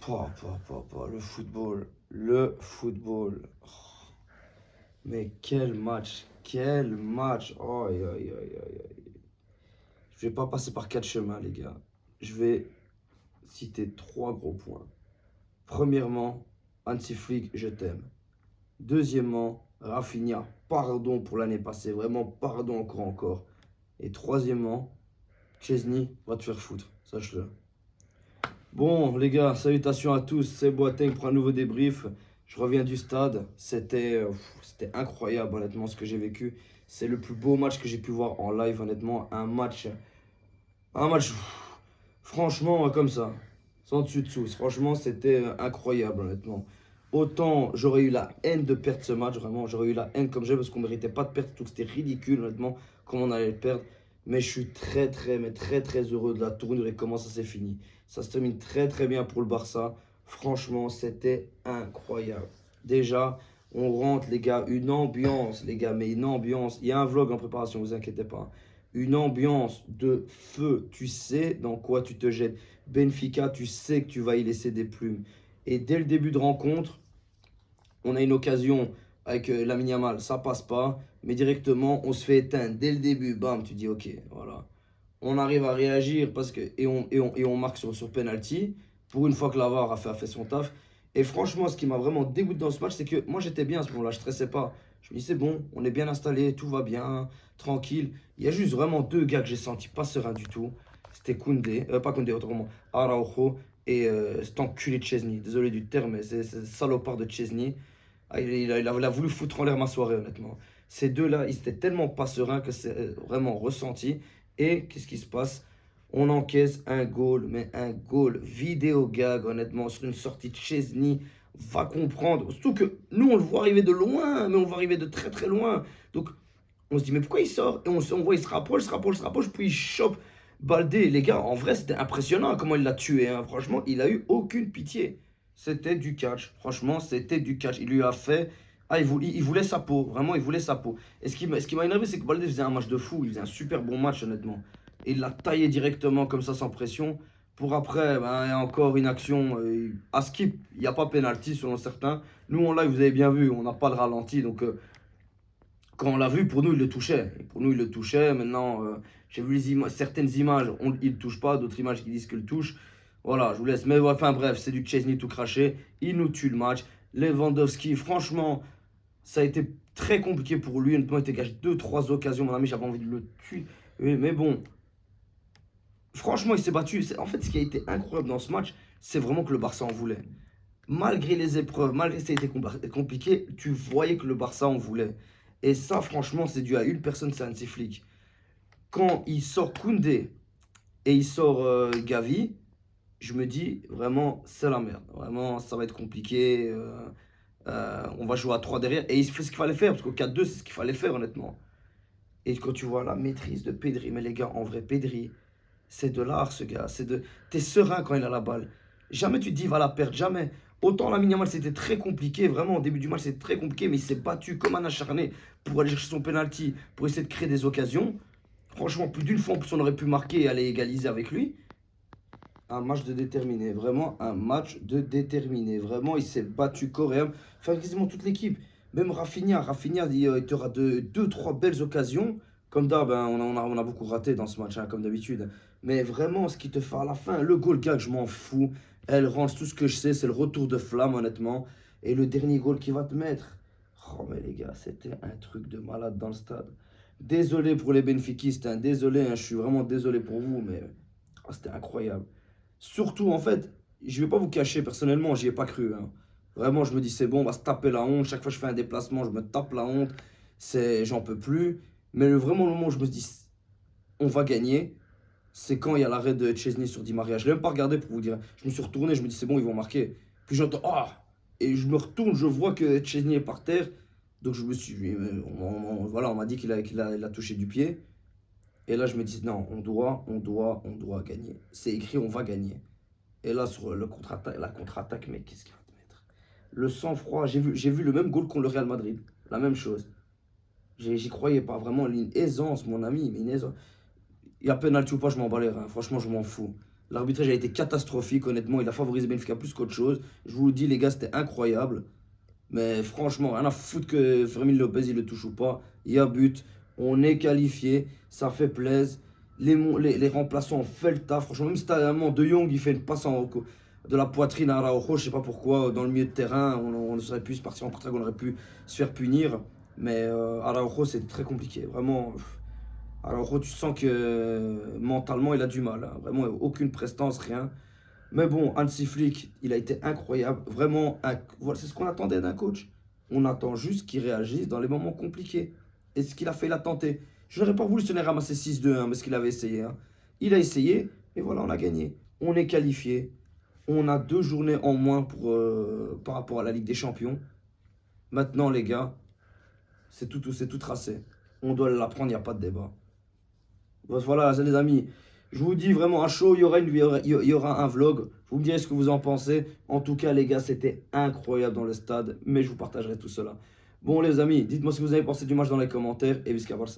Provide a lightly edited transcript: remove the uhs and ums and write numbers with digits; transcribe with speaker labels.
Speaker 1: Le football. Le football. Oh, mais quel match. Quel match. Oh, aïe, aïe, aïe, aïe, aïe. Je vais pas passer par quatre chemins, les gars. Je vais citer trois gros points. Premièrement, Hansi Flick, je t'aime. Deuxièmement, Rafinha, pardon pour l'année passée. Vraiment, pardon encore. Et troisièmement, Chesney va te faire foutre. Sache-le. Bon, les gars, salutations à tous. C'est Boateng pour un nouveau débrief. Je reviens du stade. C'était incroyable, honnêtement, ce que j'ai vécu. C'est le plus beau match que j'ai pu voir en live, honnêtement. Un match, franchement, comme ça, sans dessus-dessous. Franchement, c'était incroyable, honnêtement. Autant j'aurais eu la haine de perdre ce match, vraiment. J'aurais eu la haine comme j'ai parce qu'on ne méritait pas de perdre. Tout c'était ridicule, honnêtement, comment on allait le perdre. Mais je suis très, très, mais très, très heureux de la tournure et comment ça s'est fini. Ça se termine très, très bien pour le Barça. Franchement, c'était incroyable. Déjà, on rentre, les gars, une ambiance, les gars, mais une ambiance. Il y a un vlog en préparation, ne vous inquiétez pas. Une ambiance de feu. Tu sais dans quoi tu te jettes. Benfica, tu sais que tu vas y laisser des plumes. Et dès le début de rencontre, on a une occasion avec Lamine Yamal, ça passe pas, mais directement on se fait éteindre dès le début, bam, tu dis ok, voilà. On arrive à réagir parce que, et on marque sur penalty, pour une fois que l'AVAR a fait son taf. Et franchement, ce qui m'a vraiment dégoûté dans ce match, c'est que moi j'étais bien à ce moment-là, je stressais pas. Je me dis c'est bon, on est bien installé, tout va bien, tranquille. Il y a juste vraiment deux gars que j'ai senti pas serein du tout. C'était Koundé, pas Koundé, autrement, Araujo et cet enculé de Chesney. Désolé du terme, mais c'est ce salopard de Chesney. Ah, il a voulu foutre en l'air ma soirée, honnêtement. Ces deux-là, ils étaient tellement pas sereins que c'est vraiment ressenti. Et qu'est-ce qui se passe? On encaisse un goal, mais un goal vidéo gag, honnêtement, sur une sortie de Chesney. Va comprendre. Surtout que nous, on le voit arriver de loin, mais on le voit arriver de très très loin. Donc, on se dit, mais pourquoi il sort? Et on voit, il se rapproche, puis il chope Baldé. Les gars, en vrai, c'était impressionnant comment il l'a tué, hein. Franchement, il a eu aucune pitié. C'était du catch. Franchement, c'était du catch. Il lui a fait. Ah, il voulait sa peau. Vraiment, il voulait sa peau. Et ce qui m'a énervé, c'est que Baldé faisait un match de fou. Il faisait un super bon match, honnêtement. Et il l'a taillé directement, comme ça, sans pression. Pour après, ben, il y a encore une action à skip. Il n'y a pas penalty, selon certains. Nous, en live, vous avez bien vu, on n'a pas le ralenti. Donc, quand on l'a vu, pour nous, il le touchait. Et pour nous, il le touchait. Maintenant, j'ai vu certaines images, il ne touche pas, d'autres images qui disent qu'il le touche. Voilà, je vous laisse. Mais enfin bref, c'est du Chesney tout craché. Il nous tue le match. Lewandowski, franchement, ça a été très compliqué pour lui. Honnêtement, il dégage 2-3 occasions, mon ami. J'avais envie de le tuer. Oui, mais bon, franchement, il s'est battu. En fait, ce qui a été incroyable dans ce match, c'est vraiment que le Barça en voulait. Malgré les épreuves, malgré que ça a été compliqué, tu voyais que le Barça en voulait. Et ça, franchement, c'est dû à une personne, c'est Hansi Flick. Quand il sort Koundé et il sort Gavi, je me dis vraiment, c'est la merde. Vraiment, ça va être compliqué. On va jouer à 3 derrière. Et il fait ce qu'il fallait faire, parce qu'au 4-2, c'est ce qu'il fallait faire, honnêtement. Et quand tu vois la maîtrise de Pedri, mais les gars, en vrai, Pedri, c'est de l'art, ce gars. T'es serein quand il a la balle. Jamais tu te dis, il va la perdre, jamais. Autant la Yamal, c'était très compliqué, vraiment, au début du match, c'était très compliqué, mais il s'est battu comme un acharné pour aller chercher son penalty, pour essayer de créer des occasions. Franchement, plus d'une fois, en plus, on aurait pu marquer et aller égaliser avec lui. Un match de déterminé, vraiment un match de déterminé. Vraiment, il s'est battu corps et âme. Enfin, quasiment toute l'équipe. Même Rafinha, il aura deux, trois belles occasions. Comme d'hab, hein, on a beaucoup raté dans ce match, hein, comme d'habitude. Mais vraiment, ce qui te fait à la fin, le goal gag, je m'en fous. Elle range tout ce que je sais, c'est le retour de flamme, honnêtement. Et le dernier goal qu'il va te mettre. Oh, mais les gars, c'était un truc de malade dans le stade. Désolé pour les Benfiquistes, hein, désolé, hein, je suis vraiment désolé pour vous, mais c'était incroyable. Surtout, en fait, je vais pas vous cacher, personnellement, j'y ai pas cru, hein. Vraiment, je me dis, c'est bon, on va se taper la honte. Chaque fois que je fais un déplacement, je me tape la honte. J'en peux plus. Mais vraiment, le moment où je me dis, on va gagner, c'est quand il y a l'arrêt de Chesney sur Di Maria. Je l'ai même pas regardé pour vous dire. Je me suis retourné, je me dis, c'est bon, ils vont marquer. Puis j'entends, ah! Et je me retourne, je vois que Chesney est par terre. Donc je me suis dit, voilà, on m'a dit qu'il a touché du pied. Et là, je me dis, non, on doit gagner. C'est écrit, on va gagner. Et là, sur la contre-attaque, mais qu'est-ce qu'il va te mettre? Le sang-froid, j'ai vu le même goal contre le Real Madrid. La même chose. J'y croyais pas. Vraiment, une aisance, mon ami, mais une aisance. Il y a penalty ou pas, je m'en bats les reins. Franchement, je m'en fous. L'arbitrage a été catastrophique, honnêtement. Il a favorisé Benfica plus qu'autre chose. Je vous le dis, les gars, c'était incroyable. Mais franchement, rien à foutre que Fermin Lopez, il le touche ou pas. Il y a but. On est qualifié. Ça fait plaisir. Les remplaçants ont fait le taf. Franchement, même si t'as un moment De Jong, il fait une passe de la poitrine à Araujo. Je sais pas pourquoi, dans le milieu de terrain, on aurait pu se partir en contre, on aurait pu se faire punir. Mais Araujo, c'est très compliqué. Vraiment. Araujo, tu sens que mentalement, il a du mal. Hein. Vraiment, aucune prestance, rien. Mais bon, Hansi Flick, il a été incroyable. Vraiment, voilà, c'est ce qu'on attendait d'un coach. On attend juste qu'il réagisse dans les moments compliqués. Et ce qu'il a fait, il a tenté. Je n'aurais pas voulu se ramasser 6-2, hein, mais ce qu'il avait essayé. Hein. Il a essayé, et voilà, on a gagné. On est qualifié. On a 2 journées en moins par rapport à la Ligue des Champions. Maintenant, les gars, c'est tout tracé. On doit l'apprendre, il n'y a pas de débat. Voilà, les amis. Je vous dis vraiment à chaud, il y aura un vlog. Vous me direz ce que vous en pensez. En tout cas, les gars, c'était incroyable dans le stade. Mais je vous partagerai tout cela. Bon, les amis, dites-moi ce que vous avez pensé du match dans les commentaires. Et visca Barça.